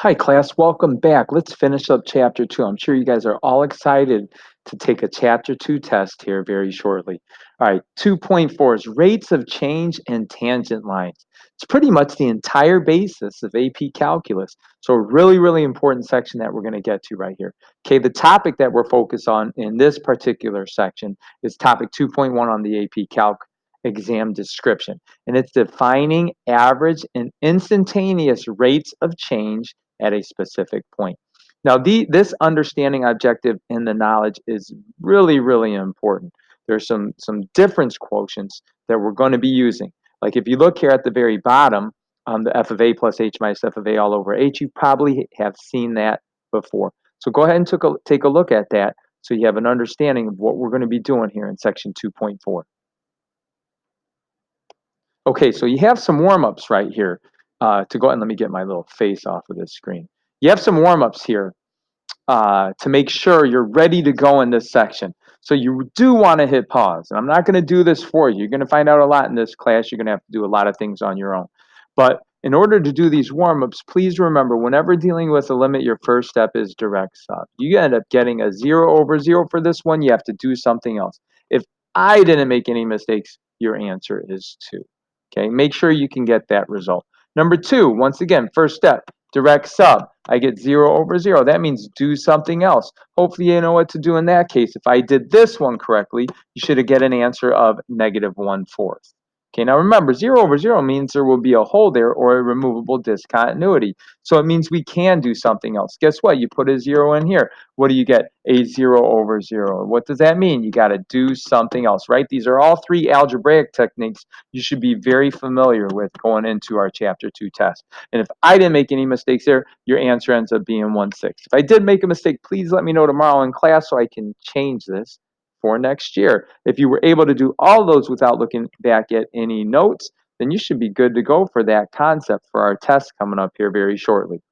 Hi, class. Welcome back. Let's finish up chapter 2. I'm sure you guys are all excited to take a chapter 2 test here very shortly. All right, 2.4 is rates of change and tangent lines. It's pretty much the entire basis of AP Calculus. So, a really, really important section that we're going to get to right here. Okay, the topic that we're focused on in this particular section is topic 2.1 on the AP Calc exam description. And it's defining average and instantaneous rates of change at a specific point. Now, this understanding objective in the knowledge is really, really important. There's some difference quotients that we're going to be using. Like if you look here at the very bottom, the f of a plus h minus f of a all over h, you probably have seen that before. So go ahead and take a look at that so you have an understanding of what we're going to be doing here in section 2.4. Okay, so you have some warm-ups right here to go ahead and let me get my little face off of this screen. You have some warm-ups here to make sure you're ready to go in this section. So you do want to hit pause. And I'm not going to do this for you. You're going to find out a lot in this class. You're going to have to do a lot of things on your own. But in order to do these warm-ups, please remember, whenever dealing with a limit, your first step is direct sub. You end up getting a 0 over 0 for this one. You have to do something else. If I didn't make any mistakes, your answer is 2. Okay, make sure you can get that result. Number 2, once again, first step, direct sub. I get 0 over 0. That means do something else. Hopefully you know what to do in that case. If I did this one correctly, you should get an answer of -1/4. Okay, now remember, 0 over 0 means there will be a hole there or a removable discontinuity. So it means we can do something else. Guess what? You put a 0 in here. What do you get? A 0 over 0. What does that mean? You got to do something else, right? These are all 3 algebraic techniques you should be very familiar with going into our Chapter 2 test. And if I didn't make any mistakes there, your answer ends up being 1/6. If I did make a mistake, please let me know tomorrow in class so I can change this for next year. If you were able to do all those without looking back at any notes, then you should be good to go for that concept for our test coming up here very shortly.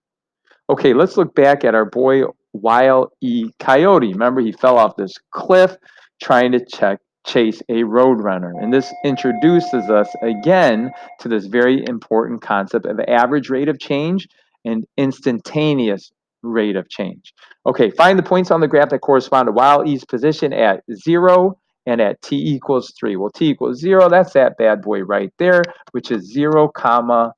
Okay, let's look back at our boy Wile E Coyote. Remember, he fell off this cliff trying to chase a roadrunner. And this introduces us again to this very important concept of average rate of change and instantaneous rate of change. Okay, find the points on the graph that correspond to Wile E's position at 0 and at t equals 3. Well, t equals 0, that's that bad boy right there, which is 0 comma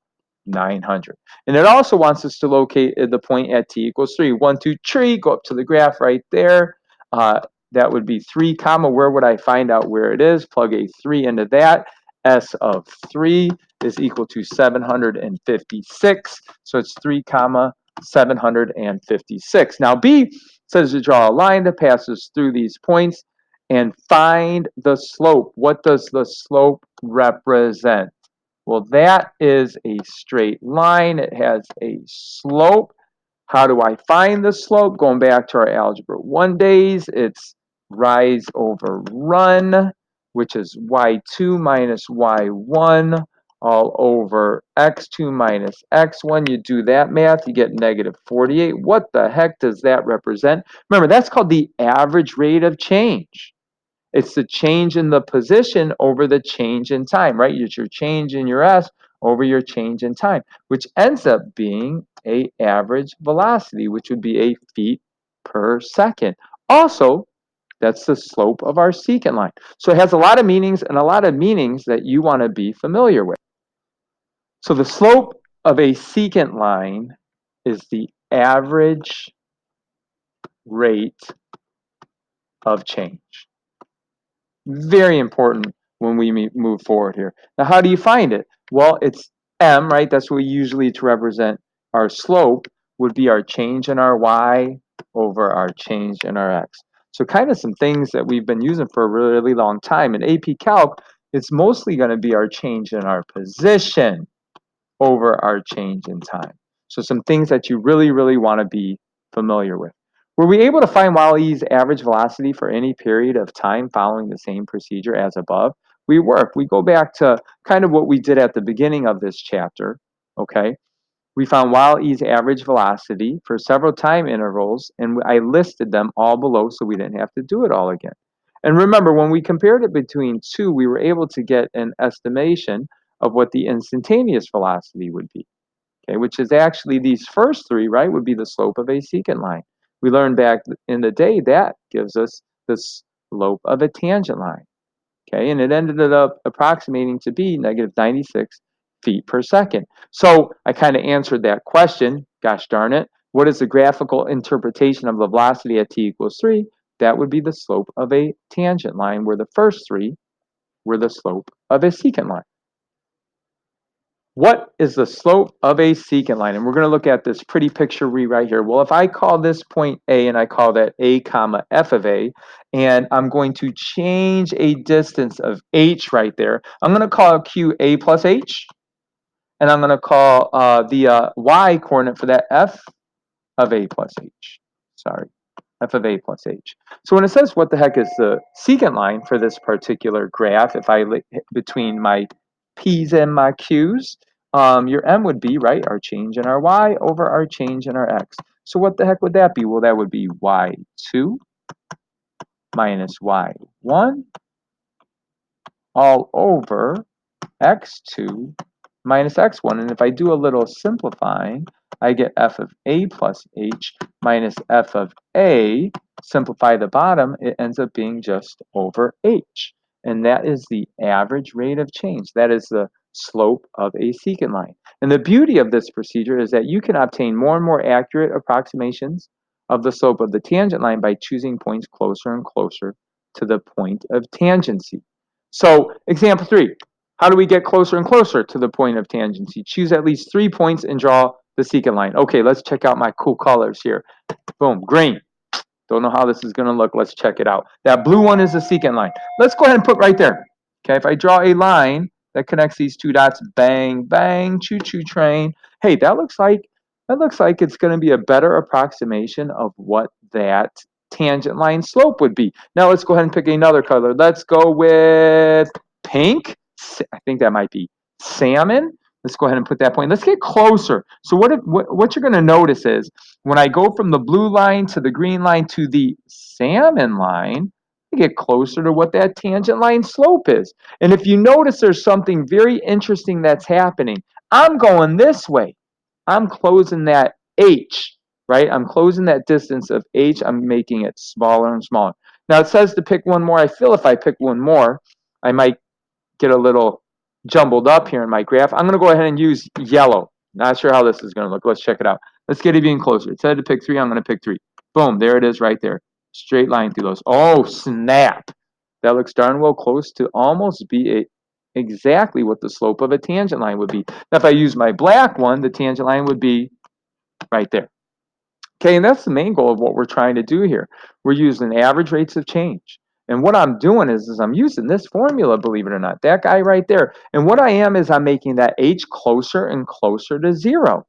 900. And it also wants us to locate the point at t equals 3. 1, 2, 3, go up to the graph right there. That would be 3 comma, where would I find out where it is? Plug a 3 into that. S of 3 is equal to 756. So it's 3 comma 756. Now B says to draw a line that passes through these points and find the slope. What does the slope represent? Well, that is a straight line. It has a slope. How do I find the slope? Going back to our Algebra 1 days, it's rise over run, which is y2 minus y1 all over x2 minus x1. You do that math, you get -48. What the heck does that represent? Remember, that's called the average rate of change. It's the change in the position over the change in time, right? It's your change in your S over your change in time, which ends up being a average velocity, which would be a feet per second. Also, that's the slope of our secant line. So it has a lot of meanings and a lot of meanings that you want to be familiar with. So the slope of a secant line is the average rate of change. Very important when we move forward here. Now, how do you find it? Well, it's m, right? That's what we usually to represent our slope would be our change in our y over our change in our x. So kind of some things that we've been using for a really long time. In AP Calc, it's mostly going to be our change in our position over our change in time. So some things that you really, really want to be familiar with. Were we able to find Wile E's average velocity for any period of time following the same procedure as above? We were. If we go back to kind of what we did at the beginning of this chapter, okay, we found Wile E's average velocity for several time intervals, and I listed them all below so we didn't have to do it all again. And remember, when we compared it between two, we were able to get an estimation of what the instantaneous velocity would be. okay, which is actually these first three, right, would be the slope of a secant line. We learned back in the day that gives us the slope of a tangent line, okay, and it ended up approximating to be negative 96 feet per second. So I kind of answered that question, gosh darn it. What is the graphical interpretation of the velocity at t equals 3? That would be the slope of a tangent line, where the first three were the slope of a secant line. What is the slope of a secant line? And we're going to look at this pretty picture right here. Well, if I call this point A and I call that A comma f of A, and I'm going to change a distance of h right there, I'm going to call Q A plus h, and I'm going to call the y coordinate for that f of A plus h. Sorry, f of A plus h. So when it says what the heck is the secant line for this particular graph, if I between my p's and my q's, your m would be, right, our change in our y over our change in our x. So what the heck would that be? Well, that would be y2 minus y1 all over x2 minus x1. And if I do a little simplifying, I get f of a plus h minus f of a. Simplify the bottom, it ends up being just over h. And that is the average rate of change. That is the slope of a secant line. And the beauty of this procedure is that you can obtain more and more accurate approximations of the slope of the tangent line by choosing points closer and closer to the point of tangency. So, example 3. How do we get closer and closer to the point of tangency? Choose at least 3 points and draw the secant line. Okay, let's check out my cool colors here. Boom, green. Don't know how this is going to look. Let's check it out. That blue one is the secant line. Let's go ahead and put right there. Okay, if I draw a line that connects these two dots, bang, bang, choo-choo train. Hey, that looks like it's going to be a better approximation of what that tangent line slope would be. Now let's go ahead and pick another color. Let's go with pink. I think that might be salmon. Let's go ahead and put that point. Let's get closer. So what you're going to notice is when I go from the blue line to the green line to the salmon line, I get closer to what that tangent line slope is. And if you notice, there's something very interesting that's happening. I'm going this way. I'm closing that h, right? I'm closing that distance of h. I'm making it smaller and smaller. Now it says to pick one more. I feel if I pick one more, I might get a little jumbled up here in my graph. I'm going to go ahead and use yellow. Not sure how this is going to look. Let's check it out. Let's get even closer. It said to pick 3. I'm going to pick 3. Boom. There it is right there. Straight line through those. Oh, snap. That looks darn well close to almost be exactly what the slope of a tangent line would be. Now, if I use my black one, the tangent line would be right there. Okay, and that's the main goal of what we're trying to do here. We're using average rates of change. And what I'm doing is I'm using this formula, believe it or not, that guy right there. And what I am is I'm making that h closer and closer to 0.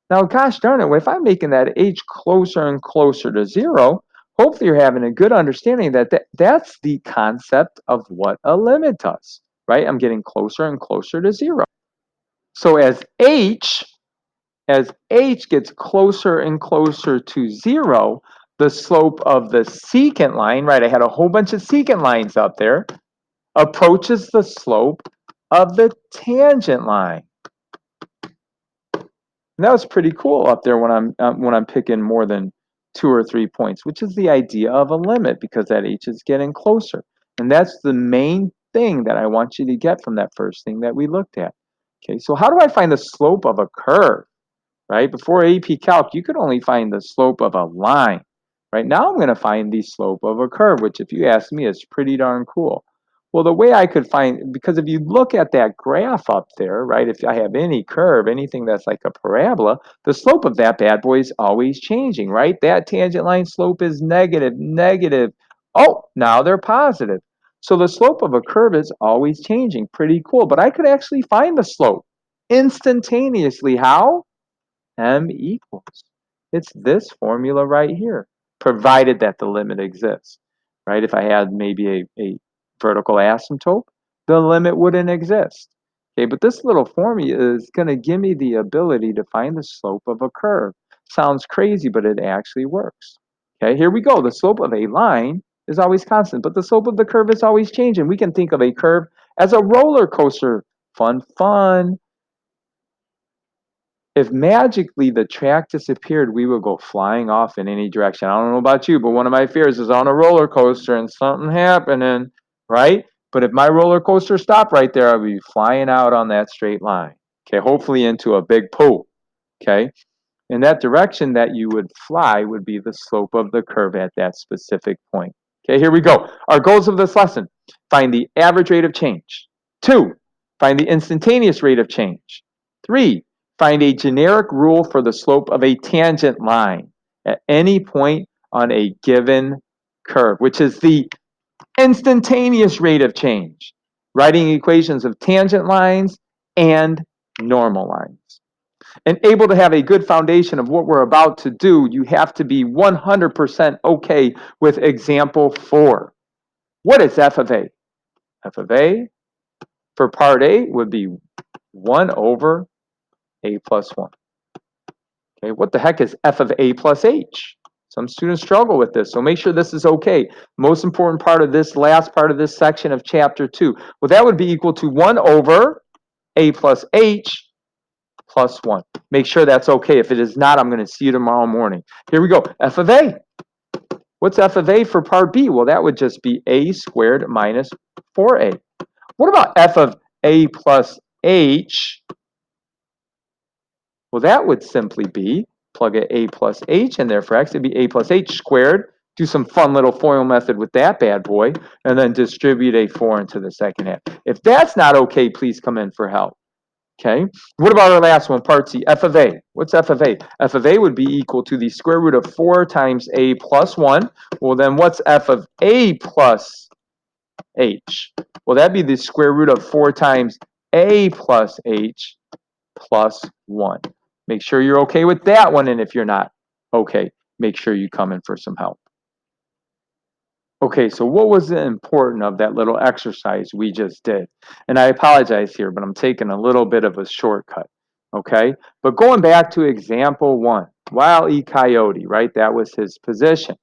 Now, gosh darn it, if I'm making that h closer and closer to 0, hopefully you're having a good understanding that that's the concept of what a limit does, right? I'm getting closer and closer to 0. So as h gets closer and closer to 0, the slope of the secant line, right, I had a whole bunch of secant lines up there, approaches the slope of the tangent line. And that was pretty cool up there when I'm picking more than 2 or 3 points, which is the idea of a limit, because that h is getting closer. And that's the main thing that I want you to get from that first thing that we looked at. Okay, so how do I find the slope of a curve? Right? Before AP Calc, you could only find the slope of a line. Right now, I'm going to find the slope of a curve, which, if you ask me, is pretty darn cool. Well, the way I could find, because if you look at that graph up there, right, if I have any curve, anything that's like a parabola, the slope of that bad boy is always changing, right? That tangent line slope is negative, negative. Oh, now they're positive. So the slope of a curve is always changing. Pretty cool. But I could actually find the slope instantaneously. How? M equals. It's this formula right here, provided that the limit exists, right? If I had maybe a vertical asymptote, the limit wouldn't exist. Okay, but this little formula is going to give me the ability to find the slope of a curve. Sounds crazy, but it actually works. Okay, here we go. The slope of a line is always constant, but the slope of the curve is always changing. We can think of a curve as a roller coaster. Fun, fun. if magically the track disappeared, we would go flying off in any direction. I don't know about you, but one of my fears is on a roller coaster and something happening, right? But if my roller coaster stopped right there, I'd be flying out on that straight line. Okay, hopefully into a big pool. Okay, and that direction that you would fly would be the slope of the curve at that specific point. Okay, here we go. Our goals of this lesson: find the average rate of change. 2, find the instantaneous rate of change. 3, find a generic rule for the slope of a tangent line at any point on a given curve, which is the instantaneous rate of change. Writing equations of tangent lines and normal lines. And able to have a good foundation of what we're about to do, you have to be 100% okay with example 4. What is f of a? F of a for part A would be 1 over a plus 1. Okay, what the heck is f of a plus h? Some students struggle with this, so make sure this is okay. Most important part of this last part of this section of chapter 2. Well, that would be equal to 1 over a plus h plus 1. Make sure that's okay. If it is not, I'm going to see you tomorrow morning. Here we go. F of a. What's f of a for part B? Well, that would just be a squared minus 4a. What about f of a plus h? Well, that would simply be, plug a plus h in there for x. It'd be a plus h squared. Do some fun little FOIL method with that bad boy, and then distribute a 4 into the second half. If that's not okay, please come in for help. Okay, what about our last one, part C, f of a? What's f of a? F of a would be equal to the square root of 4 times a plus 1. Well, then what's f of a plus h? Well, that'd be the square root of 4 times a plus h plus 1. Make sure you're okay with that one, and if you're not okay, make sure you come in for some help. Okay, so what was the important of that little exercise we just did? And I apologize here, but I'm taking a little bit of a shortcut, okay? But going back to example 1, Wile E Coyote, right? That was his position.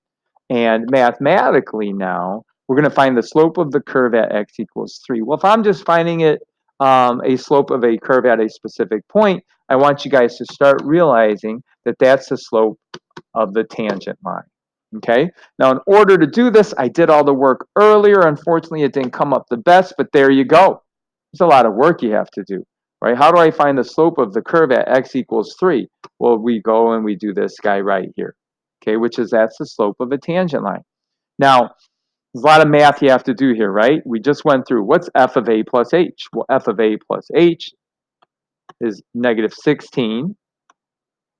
And mathematically now, we're going to find the slope of the curve at x equals 3. Well, if I'm just finding it a slope of a curve at a specific point, I want you guys to start realizing that that's the slope of the tangent line. Okay, now in order to do this, I did all the work earlier. Unfortunately, it didn't come up the best, but there you go. There's a lot of work you have to do, right? How do I find the slope of the curve at x equals 3? Well, we go and we do this guy right here, okay, which is that's the slope of a tangent line. Now, there's a lot of math you have to do here, right? We just went through what's f of a plus h? Well, f of a plus h is negative 16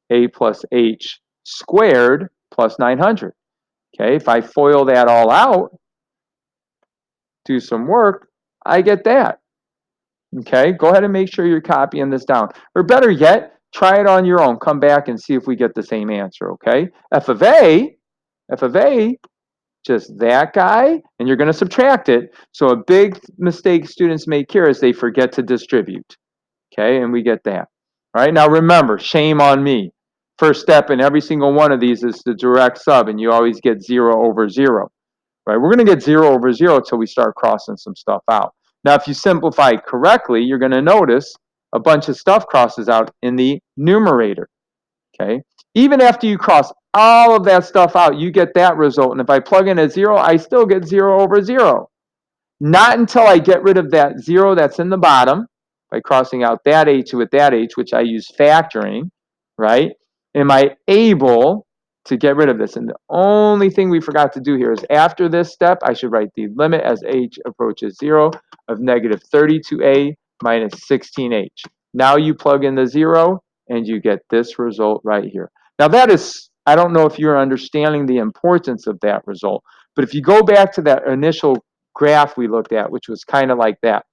a plus h squared plus 900. Okay, if I FOIL that all out, do some work, I get that. Okay, go ahead and make sure you're copying this down. Or better yet, try it on your own. Come back and see if we get the same answer, okay? F of a, just that guy, and you're going to subtract it. So a big mistake students make here is they forget to distribute. Okay, and we get that. All right, now remember, shame on me. First step in every single one of these is the direct sub, and you always get 0 over 0. Right? We're going to get 0 over 0 until we start crossing some stuff out. Now, if you simplify correctly, you're going to notice a bunch of stuff crosses out in the numerator. Okay? Even after you cross all of that stuff out, you get that result. And if I plug in a 0, I still get 0 over 0. Not until I get rid of that 0 that's in the bottom by crossing out that h with that h, which I use factoring, right? Am I able to get rid of this? And the only thing we forgot to do here is after this step, I should write the limit as h approaches 0 of negative 32a minus 16h. Now you plug in the 0 and you get this result right here. Now that is, I don't know if you're understanding the importance of that result, but if you go back to that initial graph we looked at, which was kind of like that,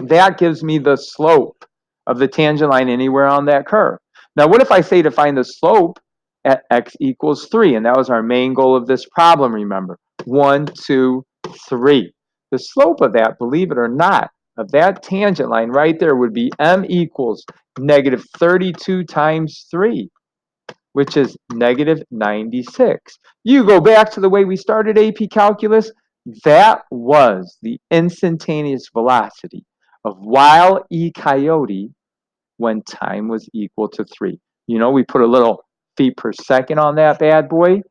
that gives me the slope of the tangent line anywhere on that curve. Now, what if I say to find the slope at x equals 3? And that was our main goal of this problem, remember. 1, 2, 3. The slope of that, believe it or not, of that tangent line right there would be m equals negative 32 times 3, which is negative 96. You go back to the way we started AP Calculus, that was the instantaneous velocity of Wile E Coyote when time was equal to 3. You know, we put a little feet per second on that bad boy,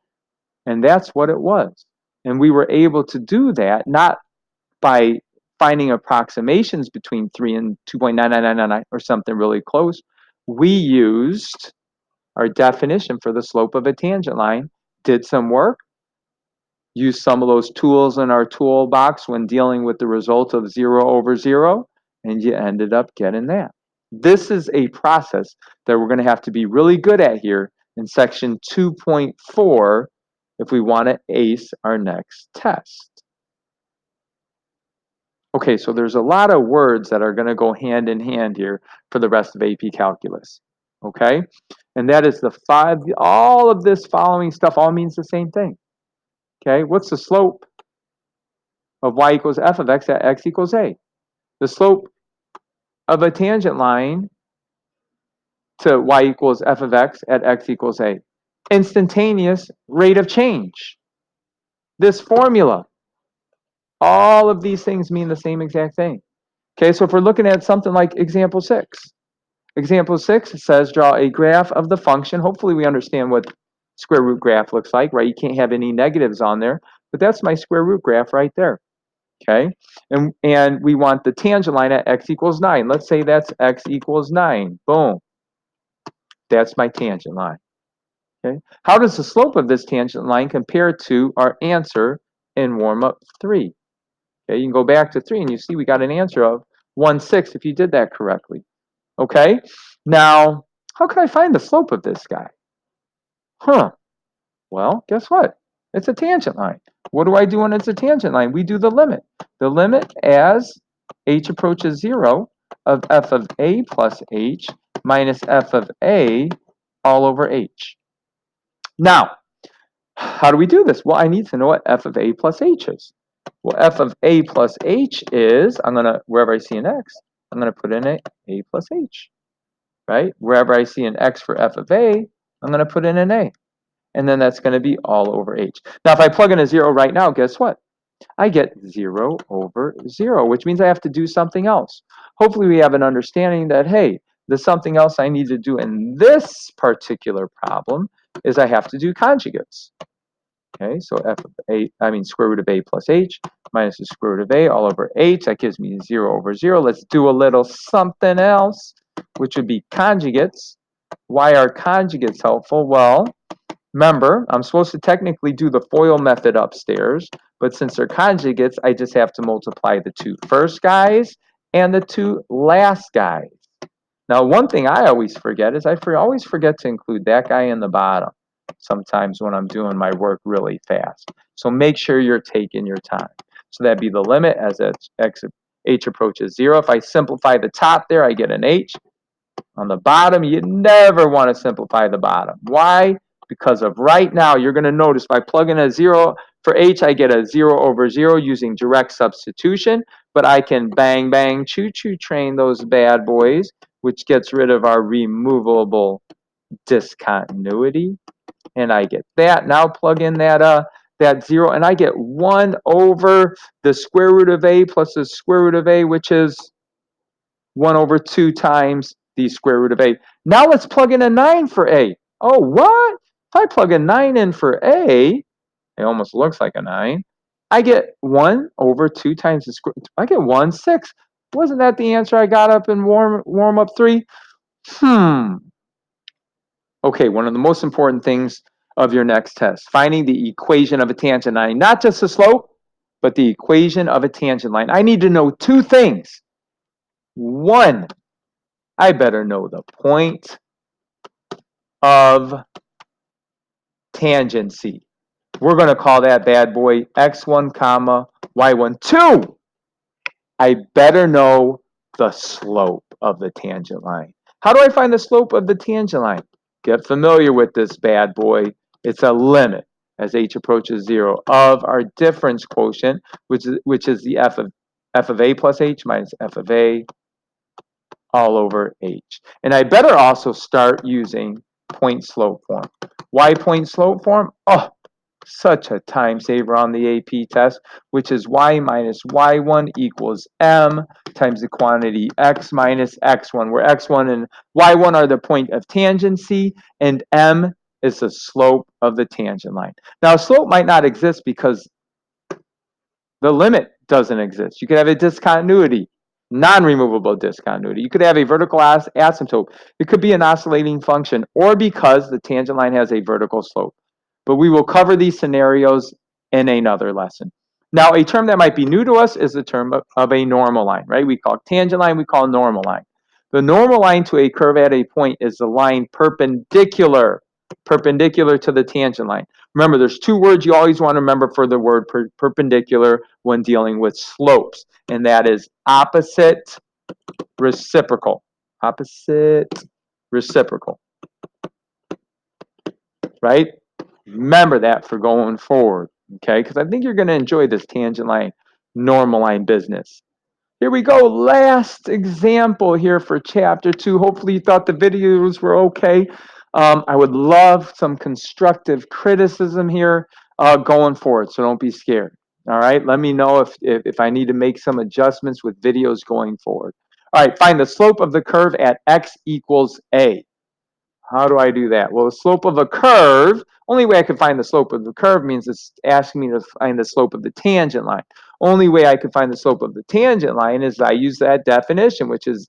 and that's what it was. And we were able to do that not by finding approximations between 3 and 2.99999 or something really close. We used our definition for the slope of a tangent line, did some work, used some of those tools in our toolbox when dealing with the result of 0 over 0, and you ended up getting that. This is a process that we're going to have to be really good at here in section 2.4 if we want to ace our next test. Okay, so there's a lot of words that are going to go hand in hand here for the rest of AP Calculus. Okay, and that is all of this following stuff all means the same thing. Okay, what's the slope of y equals f of x at x equals a? The slope of a tangent line to y equals f of x at x equals a. Instantaneous rate of change. This formula. All of these things mean the same exact thing. Okay, so if we're looking at something like example 6. Example 6 says draw a graph of the function. Hopefully we understand what square root graph looks like, right? You can't have any negatives on there, but that's my square root graph right there. Okay, and we want the tangent line at x equals 9. Let's say that's x equals 9. Boom. That's my tangent line. Okay, how does the slope of this tangent line compare to our answer in warm-up 3? Okay, you can go back to 3 and you see we got an answer of 1/6 if you did that correctly. Okay, now how can I find the slope of this guy? Well, guess what? It's a tangent line. What do I do when it's a tangent line? We do the limit. The limit as h approaches 0 of f of a plus h minus f of a all over h. Now, how do we do this? Well, I need to know what f of a plus h is. Well, f of a plus h is, wherever I see an x, I'm going to put in a plus h, right? Wherever I see an x for f of a, I'm going to put in an a. And then that's going to be all over h. Now, if I plug in a 0 right now, guess what? I get 0 over 0, which means I have to do something else. Hopefully, we have an understanding that, hey, the something else I need to do in this particular problem is I have to do conjugates. Okay, so square root of a plus h minus the square root of a all over h. That gives me 0 over 0. Let's do a little something else, which would be conjugates. Why are conjugates helpful? Well, remember, I'm supposed to technically do the FOIL method upstairs, but since they're conjugates, I just have to multiply the 2 first guys and the 2 last guys. Now, one thing I always forget is I always forget to include that guy in the bottom sometimes when I'm doing my work really fast. So make sure you're taking your time. So that'd be the limit as h approaches 0. If I simplify the top there, I get an h. On the bottom, you never want to simplify the bottom. Why? Because of right now, you're going to notice by plugging a 0 for h, I get a 0 over 0 using direct substitution. But I can bang, bang, choo-choo train those bad boys, which gets rid of our removable discontinuity. And I get that. Now plug in that 0, and I get 1 over the square root of a plus the square root of a, which is 1 over 2 times the square root of a. Now let's plug in a 9 for a. Oh, what? If I plug a 9 in for a, it almost looks like a 9. I get 1 over 2 times the square. I get 1/6. Wasn't that the answer I got up in warm up 3? Okay, one of the most important things of your next test, finding the equation of a tangent line, not just the slope, but the equation of a tangent line. I need to know 2 things. 1, I better know the point of tangency. We're going to call that bad boy x1 comma y1. 2, I better know the slope of the tangent line. How do I find the slope of the tangent line? Get familiar with this bad boy. It's a limit as h approaches 0 of our difference quotient, which is the f of a plus h minus f of a all over h. And I better also start using point slope form. Why point slope form? Oh, such a time saver on the AP test, which is y minus y1 equals m times the quantity x minus x1, where x1 and y1 are the point of tangency, and m is the slope of the tangent line. Now, a slope might not exist because the limit doesn't exist. You could have a discontinuity, non-removable discontinuity. You could have a vertical asymptote. It could be an oscillating function, or because the tangent line has a vertical slope. But we will cover these scenarios in another lesson. Now, a term that might be new to us is the term of a normal line, right? We call tangent line, we call normal line. The normal line to a curve at a point is the line perpendicular to the tangent line. Remember, there's two words you always want to remember for the word perpendicular when dealing with slopes, and that is opposite reciprocal. Opposite reciprocal, right? Remember that for going forward, okay? Because I think you're going to enjoy this tangent line, normal line business. Here we go. Last example here for chapter 2. Hopefully you thought the videos were okay. I would love some constructive criticism here going forward, so don't be scared. All right, let me know if I need to make some adjustments with videos going forward. All right, find the slope of the curve at x equals a. How do I do that? Well, the slope of a curve, only way I can find the slope of the curve means it's asking me to find the slope of the tangent line. Only way I can find the slope of the tangent line is I use that definition, which is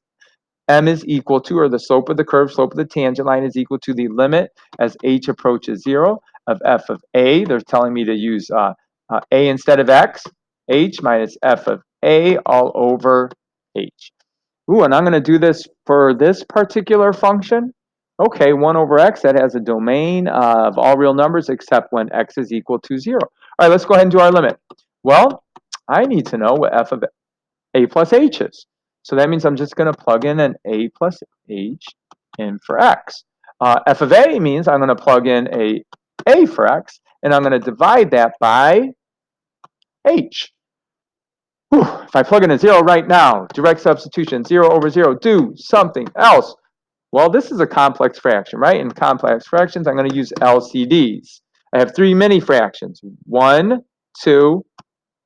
m is equal to, or the slope of the curve, slope of the tangent line is equal to the limit as h approaches 0 of f of a. They're telling me to use a instead of x, h minus f of a all over h. Ooh, and I'm going to do this for this particular function. Okay, 1 over x, that has a domain of all real numbers except when x is equal to 0. All right, let's go ahead and do our limit. Well, I need to know what f of a plus h is. So that means I'm just going to plug in an a plus h in for x. F of a means I'm going to plug in a for x, and I'm going to divide that by h. Whew, if I plug in a 0 right now, direct substitution, 0 over 0, do something else. Well, this is a complex fraction, right? In complex fractions, I'm going to use LCDs. I have 3 mini fractions, 1, 2,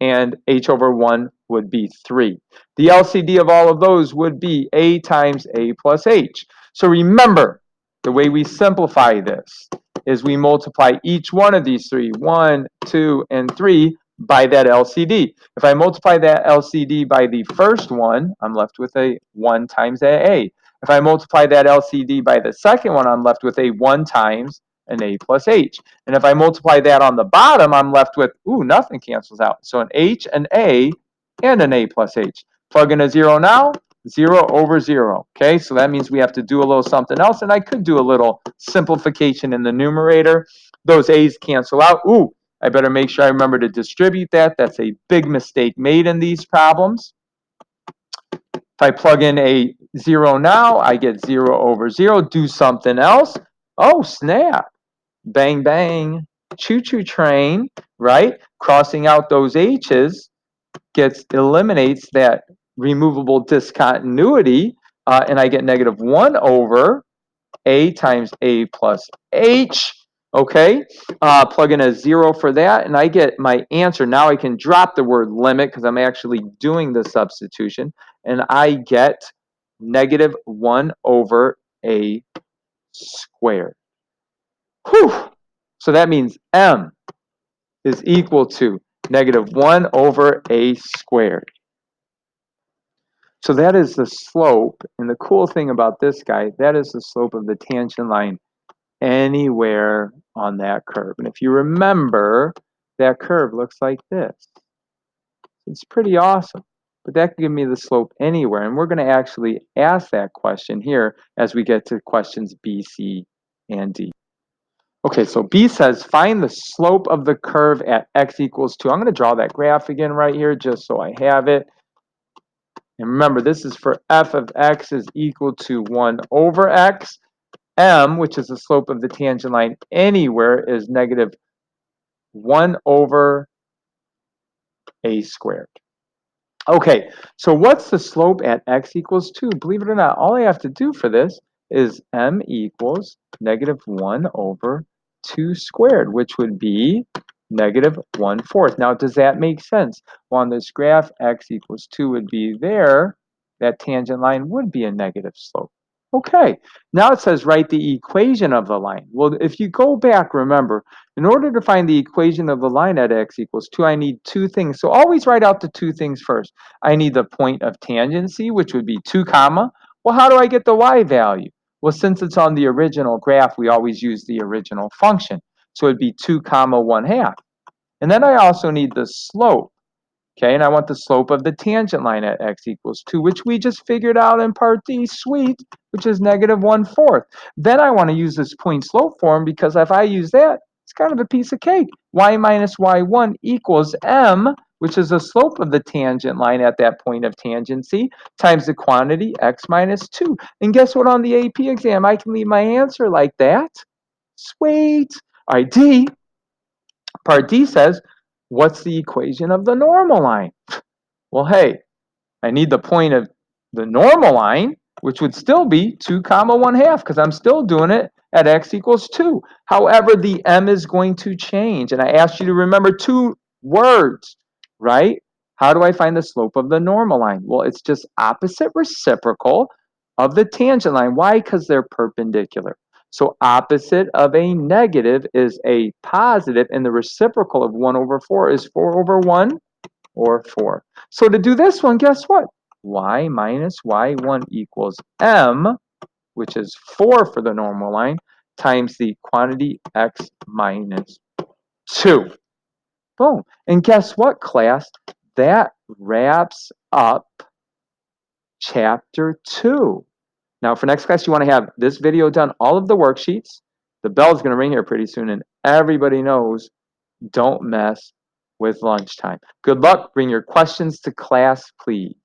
and h over 1 would be 3. The LCD of all of those would be a times a plus h. So remember, the way we simplify this is we multiply each one of these 3, 1, 2, and 3, by that LCD. If I multiply that LCD by the first one, I'm left with a 1 times a. If I multiply that LCD by the second one, I'm left with a 1 times an a plus h. And if I multiply that on the bottom, I'm left with, ooh, nothing cancels out. So an h, an a, and an a plus h. Plug in a 0 now, 0 over 0. Okay, so that means we have to do a little something else. And I could do a little simplification in the numerator. Those a's cancel out. Ooh, I better make sure I remember to distribute that. That's a big mistake made in these problems. If I plug in a 0 now, I get 0 over 0. Do something else. Oh, snap. Bang, bang. Choo-choo train, right? Crossing out those h's eliminates that removable discontinuity, and I get negative 1 over a times a plus h. Okay, plug in a 0 for that, and I get my answer. Now I can drop the word limit because I'm actually doing the substitution, and I get negative 1 over a squared. Whew! So that means m is equal to negative 1 over a squared. So that is the slope, and the cool thing about this guy, that is the slope of the tangent line anywhere on that curve. And if you remember, that curve looks like this. It's pretty awesome. But that can give me the slope anywhere. And we're going to actually ask that question here as we get to questions B, C, and D. Okay, so B says, find the slope of the curve at x equals 2. I'm going to draw that graph again right here just so I have it. And remember, this is for f of x is equal to 1 over x. M, which is the slope of the tangent line anywhere, is negative 1 over a squared. Okay, so what's the slope at x equals 2? Believe it or not, all I have to do for this is m equals negative 1 over 2 squared, which would be negative 1/4. Now, does that make sense? Well, on this graph, x equals 2 would be there. That tangent line would be a negative slope. Okay, now it says write the equation of the line. Well, if you go back, remember, in order to find the equation of the line at x equals 2, I need two things. So always write out the two things first. I need the point of tangency, which would be 2 comma. Well, how do I get the y value? Well, since it's on the original graph, we always use the original function. So it'd be 2 comma 1/2. And then I also need the slope. Okay, and I want the slope of the tangent line at x equals 2, which we just figured out in part D, sweet, which is negative 1/4. Then I want to use this point slope form because if I use that, it's kind of a piece of cake. Y minus y1 equals m, which is the slope of the tangent line at that point of tangency, times the quantity x minus 2. And guess what, on the AP exam, I can leave my answer like that. Sweet. All right, D. Part D says, what's the equation of the normal line? Well, hey, I need the point of the normal line, which would still be 2 comma 1/2, because I'm still doing it at x equals 2. However, the m is going to change. And I asked you to remember two words, right? How do I find the slope of the normal line? Well, it's just opposite reciprocal of the tangent line. Why? Because they're perpendicular. So opposite of a negative is a positive, and the reciprocal of 1/4 is 4/1 or 4. So to do this one, guess what? Y minus y1 equals m, which is 4 for the normal line, times the quantity x minus 2. Boom. And guess what, class? That wraps up chapter 2. Now, for next class, you want to have this video done, all of the worksheets. The bell's going to ring here pretty soon, and everybody knows don't mess with lunchtime. Good luck. Bring your questions to class, please.